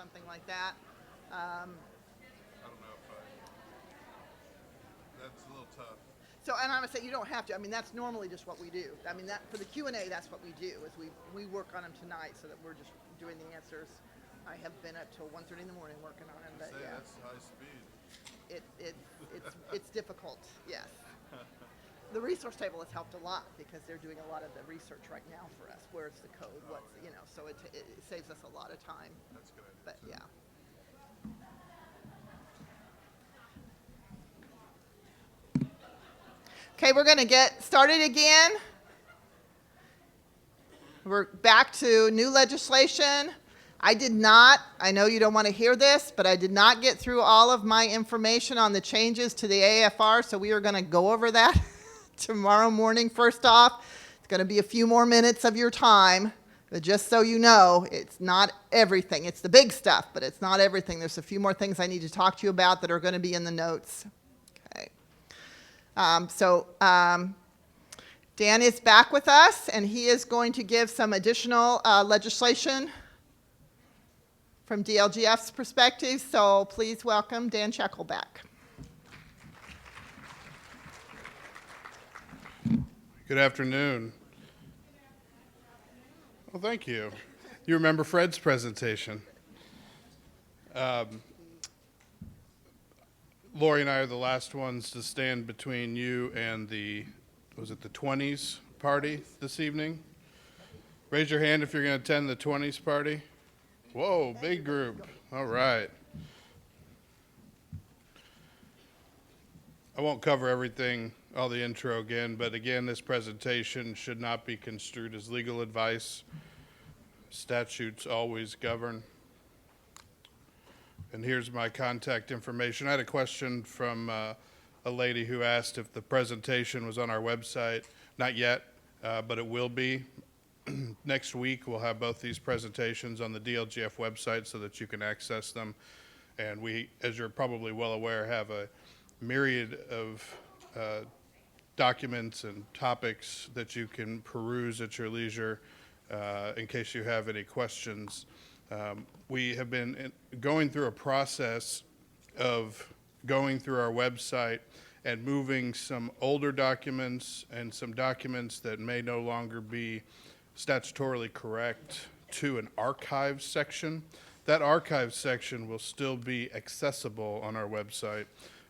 something like that. I don't know if that's a little tough. So, and I'm gonna say you don't have to. I mean, that's normally just what we do. I mean, that for the Q&A, that's what we do. Is we work on them tonight so that we're just doing the answers. I have been up till 1:30 in the morning working on them, but Say yeah, that's high speed. it's difficult. Yes, the resource table has helped a lot because they're doing a lot of the research right now for us. Where's the code? What's so it saves us a lot of time. That's a good idea. But too. yeah. Okay, we're going to get started again. We're back to new legislation. I know you don't want to hear this, but I did not get through all of my information on the changes to the AFR, so we are going to go over that tomorrow morning. First off, it's going to be a few more minutes of your time, but just so you know, it's not everything. It's the big stuff, but it's not everything. There's a few more things I need to talk to you about that are going to be in the notes. Okay. Dan is back with us, and he is going to give some additional legislation from DLGF's perspective. So please welcome Dan Shekel back. Good afternoon. Well, thank you. You remember Fred's presentation. Lori and I are the last ones to stand between you and the 20s party this evening? Raise your hand if you're going to attend the 20s party. Whoa, big group. All right. I won't cover everything, all the intro again, but again, this presentation should not be construed as legal advice. Statutes always govern. And here's my contact information. I had a question from a lady who asked if the presentation was on our website. Not yet, but it will be. Next week, we'll have both these presentations on the DLGF website so that you can access them. And we, as you're probably well aware, have a myriad of documents and topics that you can peruse at your leisure in case you have any questions. We have been going through a process of going through our website and moving some older documents and some documents that may no longer be statutorily correct to an archive section. That archive section will still be accessible on our website,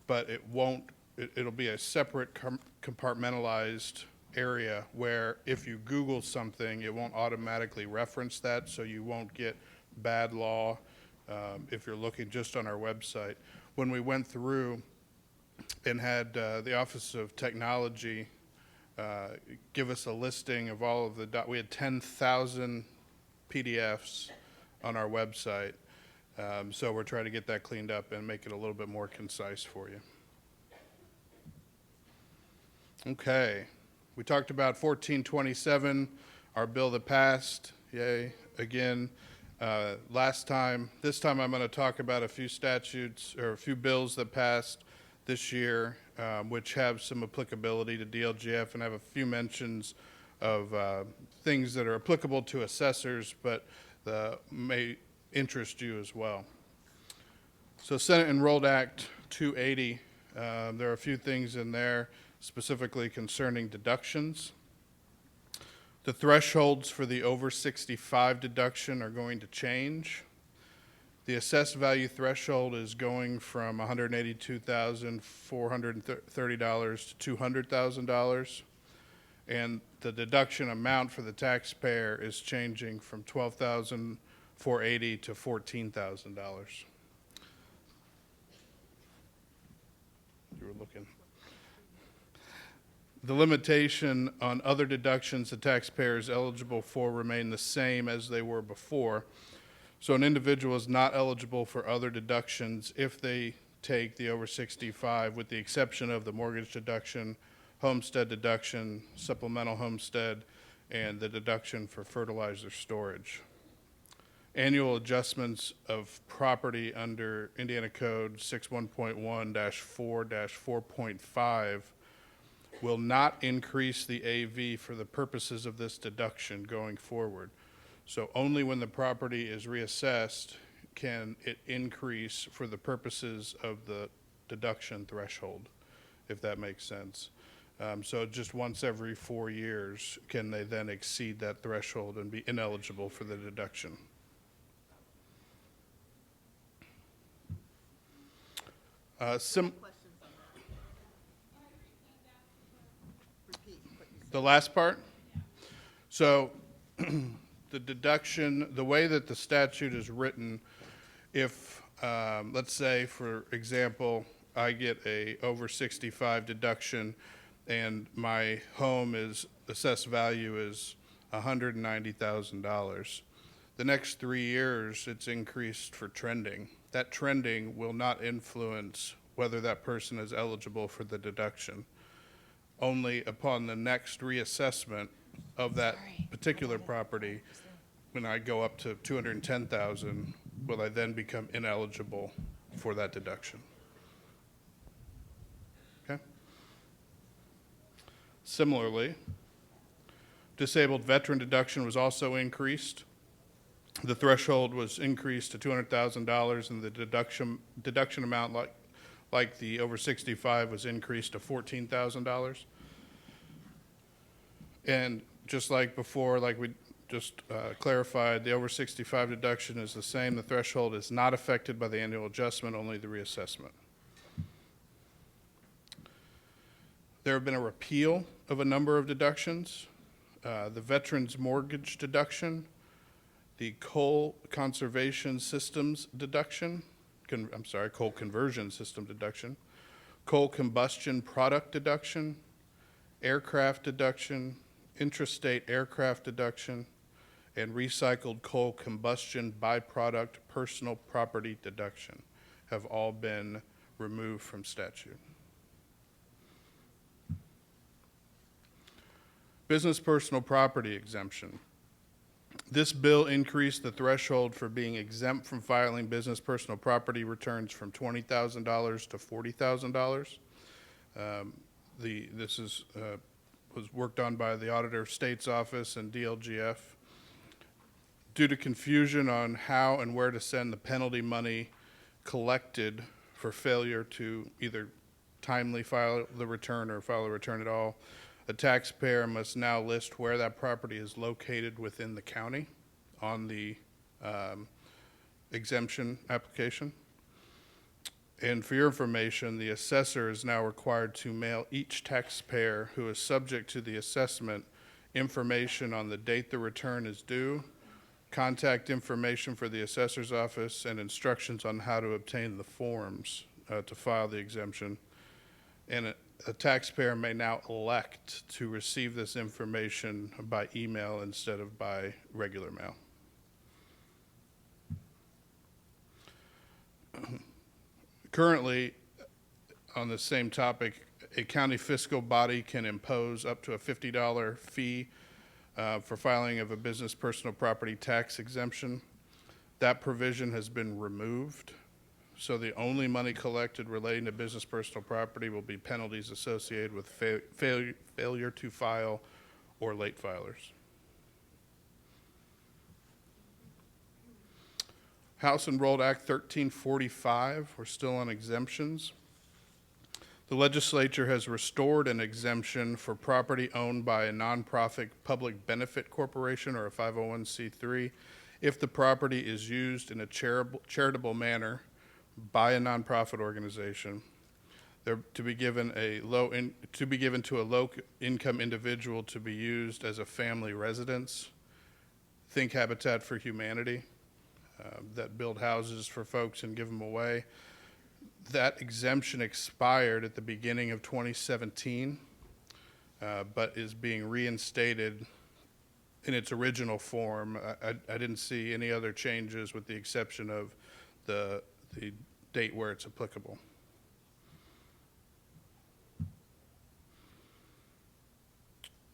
but it'll be a separate compartmentalized area where if you Google something, it won't automatically reference that, so you won't get bad law if you're looking just on our website. When we went through and had the Office of Technology give us a listing of all of we had 10,000 PDFs on our website, so we're trying to get that cleaned up and make it a little bit more concise for you. Okay, we talked about 1427, our bill that passed, yay, again. This time I'm going to talk about a few statutes or a few bills that passed this year, which have some applicability to DLGF, and have a few mentions of things that are applicable to assessors, but may interest you as well. So Senate Enrolled Act 280, there are a few things in there specifically concerning deductions. The thresholds for the over 65 deduction are going to change. The assessed value threshold is going from $182,430 to $200,000, and the deduction amount for the taxpayer is changing from $12,480 to $14,000. You were looking. The limitation on other deductions the taxpayer is eligible for remain the same as they were before. So an individual is not eligible for other deductions if they take the over 65, with the exception of the mortgage deduction, homestead deduction, supplemental homestead, and the deduction for fertilizer storage. Annual adjustments of property under Indiana Code 61.1-4-4.5 will not increase the AV for the purposes of this deduction going forward. So only when the property is reassessed can it increase for the purposes of the deduction threshold, if that makes sense. So just once every 4 years, can they then exceed that threshold and be ineligible for the deduction? The last part? So the deduction, the way that the statute is written, if, let's say, for example, I get a over 65 deduction and my home is, assessed value is $190,000, the next 3 years it's increased for trending. That trending will not influence whether that person is eligible for the deduction. Only upon the next reassessment of that particular property, when I go up to 210,000, will I then become ineligible for that deduction. Okay? Similarly, disabled veteran deduction was also increased. The threshold was increased to $200,000, and the deduction amount, like the over 65, was increased to $14,000. And just like before, like we just clarified, the over 65 deduction is the same. The threshold is not affected by the annual adjustment, only the reassessment. There have been a repeal of a number of deductions. The Veterans Mortgage Deduction, the Coal Conservation Systems Deduction, Coal Conversion System Deduction, Coal Combustion Product Deduction, Aircraft Deduction, Intrastate Aircraft Deduction, and Recycled Coal Combustion Byproduct Personal Property Deduction have all been removed from statute. Business personal property exemption. This bill increased the threshold for being exempt from filing business personal property returns from $20,000 to $40,000. This was worked on by the Auditor of State's Office and DLGF. Due to confusion on how and where to send the penalty money collected for failure to either timely file the return or file a return at all, a taxpayer must now list where that property is located within the county on the exemption application. And for your information, the assessor is now required to mail each taxpayer who is subject to the assessment information on the date the return is due, contact information for the assessor's office, and instructions on how to obtain the forms to file the exemption. And a taxpayer may now elect to receive this information by email instead of by regular mail. Currently, on the same topic, a county fiscal body can impose up to a $50 fee for filing of a business personal property tax exemption. That provision has been removed. So the only money collected relating to business personal property will be penalties associated with failure to file or late filers. House Enrolled Act 1345, we're still on exemptions. The legislature has restored an exemption for property owned by a nonprofit public benefit corporation or a 501c3 if the property is used in a charitable manner by a nonprofit organization. They're to be given to a low income individual to be used as a family residence. Think Habitat for Humanity, that build houses for folks and give them away. That exemption expired at the beginning of 2017, but is being reinstated in its original form. I didn't see any other changes with the exception of the date where it's applicable.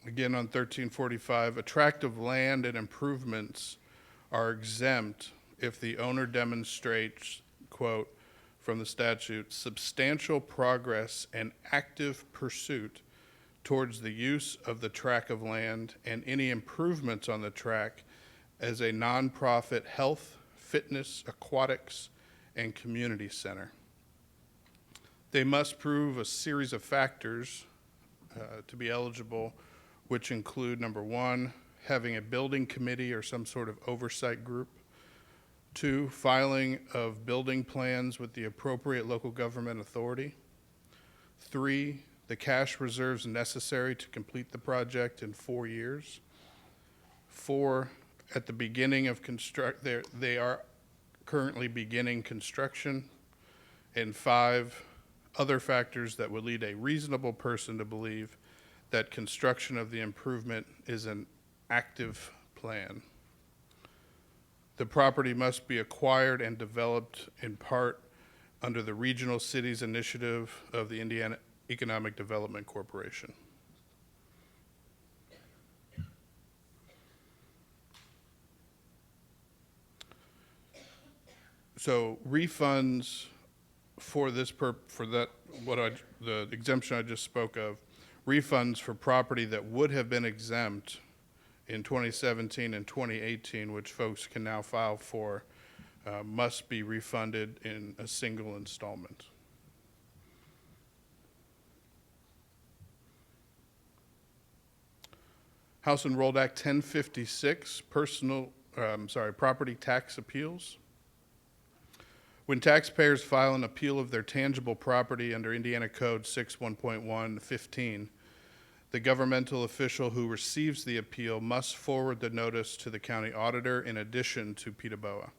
Again, on 1345, attractive land and improvements are exempt if the owner demonstrates, quote, from the statute, substantial progress and active pursuit towards the use of the tract of land and any improvements on the tract as a nonprofit health, fitness, aquatics, and community center. They must prove a series of factors to be eligible, which include, number one, having a building committee or some sort of oversight group. 2, filing of building plans with the appropriate local government authority. 3, the cash reserves necessary to complete the project in 4 years. 4, at the beginning of they are currently beginning construction. And 5, other factors that would lead a reasonable person to believe that construction of the improvement is an active plan. The property must be acquired and developed in part under the Regional Cities Initiative of the Indiana Economic Development Corporation. So refunds for this the exemption I just spoke of, refunds for property that would have been exempt in 2017 and 2018, which folks can now file for, must be refunded in a single installment. House Enrolled Act 1056, property tax appeals. When taxpayers file an appeal of their tangible property under Indiana Code 6.1.115, the governmental official who receives the appeal must forward the notice to the county auditor in addition to PETA-BOA.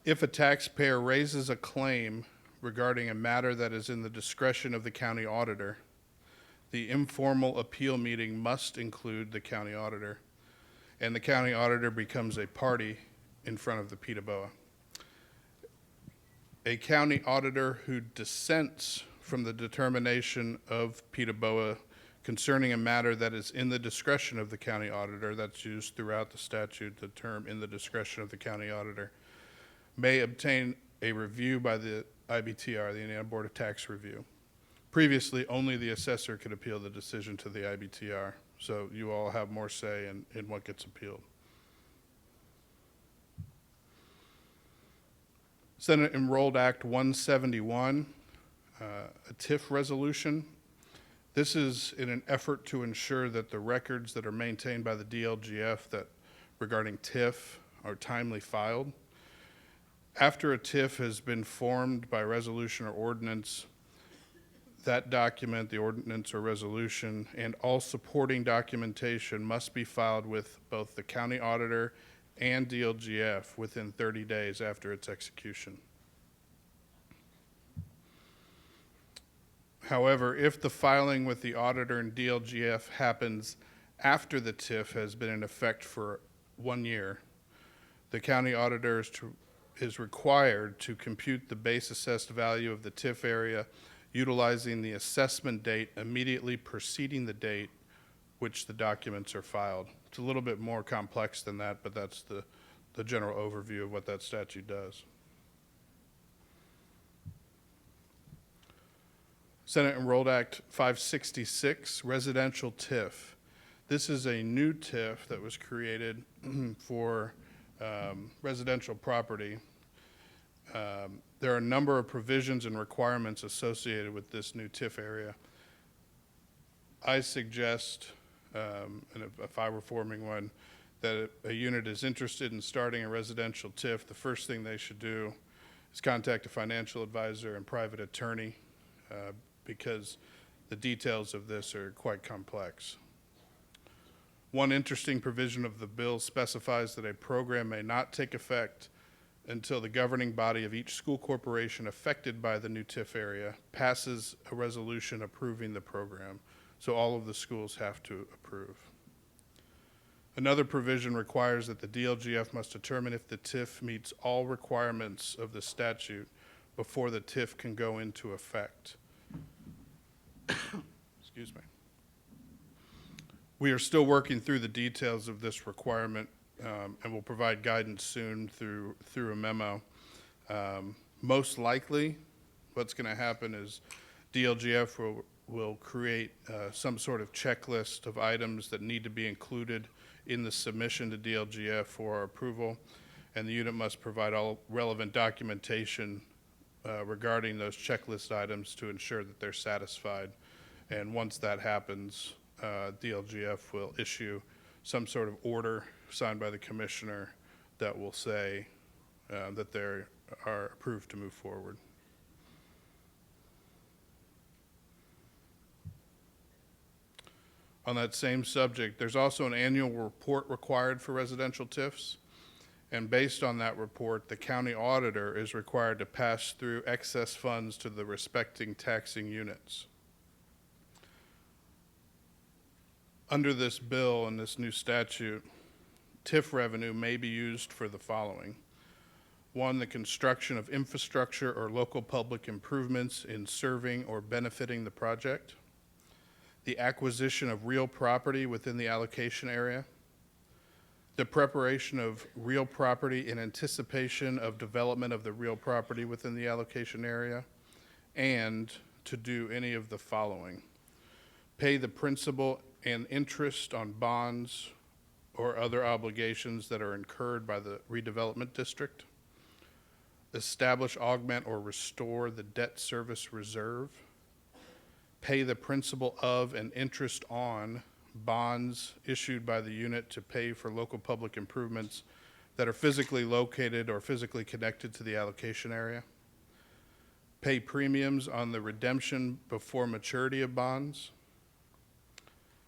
If a taxpayer raises a claim regarding a matter that is in the discretion of the county auditor, the informal appeal meeting must include the county auditor, and the county auditor becomes a party in front of the PETA-BOA. A county auditor who dissents from the determination of PETA-BOA concerning a matter that is in the discretion of the county auditor, that's used throughout the statute, the term in the discretion of the county auditor, may obtain a review by the IBTR, the Indiana Board of Tax Review. Previously, only the assessor could appeal the decision to the IBTR, so you all have more say in what gets appealed. Senate Enrolled Act 171, a TIF resolution. This is in an effort to ensure that the records that are maintained by the DLGF that regarding TIF are timely filed. After a TIF has been formed by resolution or ordinance, that document, the ordinance or resolution, and all supporting documentation must be filed with both the county auditor and DLGF within 30 days after its execution. However, if the filing with the auditor and DLGF happens after the TIF has been in effect for 1 year, the county auditor is required to compute the base assessed value of the TIF area utilizing the assessment date immediately preceding the date which the documents are filed. It's a little bit more complex than that, but that's the general overview of what that statute does. Senate Enrolled Act 566, residential TIF. This is a new TIF that was created for residential property. There are a number of provisions and requirements associated with this new TIF area. I suggest, and if I were forming one, that a unit is interested in starting a residential TIF, the first thing they should do is contact a financial advisor and private attorney because the details of this are quite complex. One interesting provision of the bill specifies that a program may not take effect until the governing body of each school corporation affected by the new TIF area passes a resolution approving the program. So all of the schools have to approve. Another provision requires that the DLGF must determine if the TIF meets all requirements of the statute before the TIF can go into effect. Excuse me. We are still working through the details of this requirement and will provide guidance soon through a memo. Most likely, what's going to happen is DLGF will create some sort of checklist of items that need to be included in the submission to DLGF for our approval, and the unit must provide all relevant documentation regarding those checklist items to ensure that they're satisfied. And once that happens, DLGF will issue some sort of order signed by the commissioner that will say that they are approved to move forward. On that same subject, there's also an annual report required for residential TIFs. And based on that report, the county auditor is required to pass through excess funds to the respecting taxing units. Under this bill and this new statute, TIF revenue may be used for the following. One, the construction of infrastructure or local public improvements in serving or benefiting the project. The acquisition of real property within the allocation area. The preparation of real property in anticipation of development of the real property within the allocation area. And to do any of the following. Pay the principal and interest on bonds or other obligations that are incurred by the redevelopment district. Establish, augment, or restore the debt service reserve. Pay the principal of and interest on bonds issued by the unit to pay for local public improvements that are physically located or physically connected to the allocation area. Pay premiums on the redemption before maturity of bonds.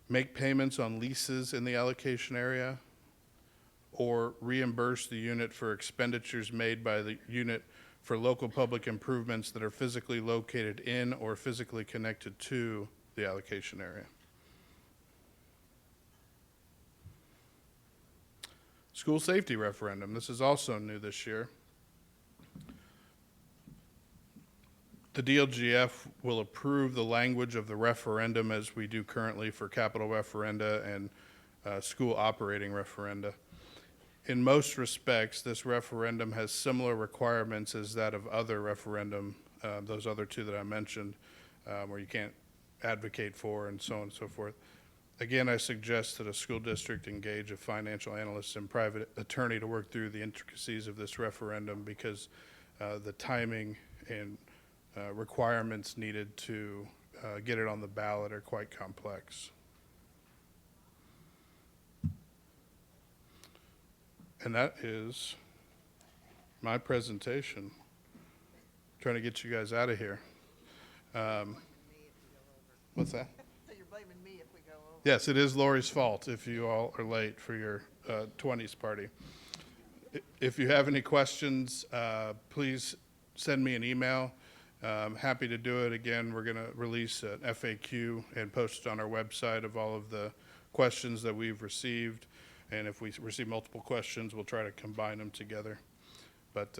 Make payments on leases in the allocation area, or reimburse the unit for expenditures made by the unit for local public improvements that are physically located in or physically connected to the allocation area. School safety referendum. This is also new this year. The DLGF will approve the language of the referendum as we do currently for capital referenda and school operating referenda. In most respects, this referendum has similar requirements as that of other referendum, those other two that I mentioned, where you can't advocate for and so on and so forth. Again, I suggest that a school district engage a financial analyst and private attorney to work through the intricacies of this referendum, because the timing and requirements needed to get it on the ballot are quite complex. And that is my presentation. Trying to get you guys out of here. What's that? So you're blaming me if we go over. Yes, it is Lori's fault if you all are late for your 20s party. If you have any questions, please send me an email. I'm happy to do it. Again, we're going to release an FAQ and post it on our website of all of the questions that we've received. And if we receive multiple questions, we'll try to combine them together. But